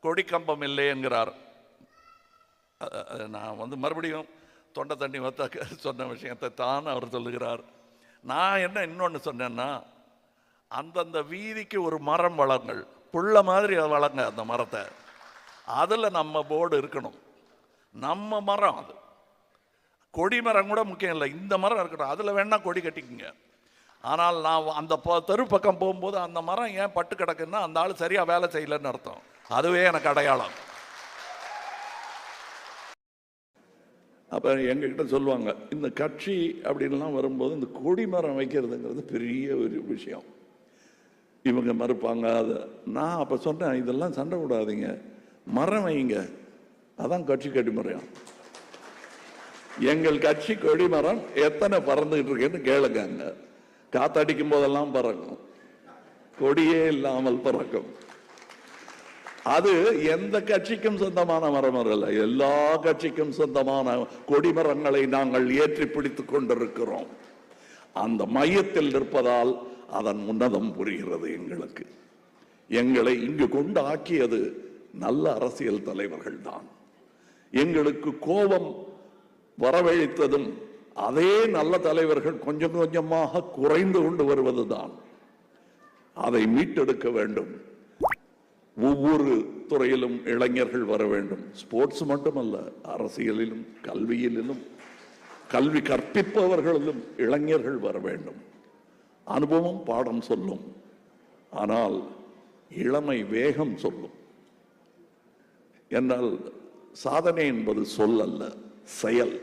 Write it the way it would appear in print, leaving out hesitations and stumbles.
கொடி கம்பம் இல்லை என்கிறார். நான் மறுபடியும் தொண்டை தண்ணி வத்த சொன்ன விஷயத்தை தான் அவர் சொல்லுகிறார். நான் என்ன இன்னொன்று சொன்னேன்னா, அந்தந்த வீதிக்கு ஒரு மரம் வளங்கள், புள்ள மாதிரி வளங்க அந்த மரத்தை. அதில் நம்ம போர்டு இருக்கணும். நம்ம மரம் அது, கொடி மரம் கூட முக்கியம் இல்லை, இந்த மரம் இருக்கட்டும், அதில் வேணா கொடி கட்டிக்குங்க. ஆனால் நான் அந்த தெரு பக்கம் போகும்போது அந்த மரம் ஏன் பட்டு கிடக்குன்னா அந்த ஆள் சரியாக வேலை செய்யலைன்னு அர்த்தம். அதுவே எனக்கு அடையாளம். அப்போ எங்ககிட்ட சொல்லுவாங்க, இந்த கட்சி அப்படின்லாம் வரும்போது இந்த கொடி மரம் வைக்கிறதுங்கிறது பெரிய ஒரு விஷயம், இவங்க மறுப்பாங்க. அது நான் அப்போ சொன்னேன், இதெல்லாம் சண்டை விடாதீங்க, மரம் வைங்க, அதான் கட்சி கொடி மரம். எங்கள் கட்சி கொடி மரம் எத்தனை பறந்துகிட்டு இருக்குன்னு கேளுங்க. காத்தடிக்கும் போதெல்லாம் பறக்கும், கொடியே இல்லாமல் பறக்கும். அது எந்த கட்சிக்கும் சொந்தமான மரம் அல்ல, எல்லா கட்சிக்கும் சொந்தமான கொடிமரங்களை நாங்கள் ஏற்றி பிடித்துக் கொண்டிருக்கிறோம். அந்த மையத்தில் இருப்பதால் அதன் உன்னதம் புரிகிறது எங்களுக்கு. எங்களை இங்கு கொண்டு ஆக்கியது நல்ல அரசியல் தலைவர்கள் தான். எங்களுக்கு கோபம் வரவழைத்ததும் அதே நல்ல தலைவர்கள் கொஞ்சம் கொஞ்சமாக குறைந்து கொண்டு வருவதுதான். அதை மீட்டெடுக்க வேண்டும். ஒவ்வொரு துறையிலும் இளைஞர்கள் வர வேண்டும். ஸ்போர்ட்ஸ் மட்டுமல்ல, அரசியலிலும் கல்வியிலும் கல்வி கற்பிப்பவர்களிலும் இளைஞர்கள் வர வேண்டும். அனுபவம் பாடம் சொல்லும், ஆனால் இளமை வேகம் சொல்லும். என்றால் சாதனை என்பது சொல் அல்ல, செயல்.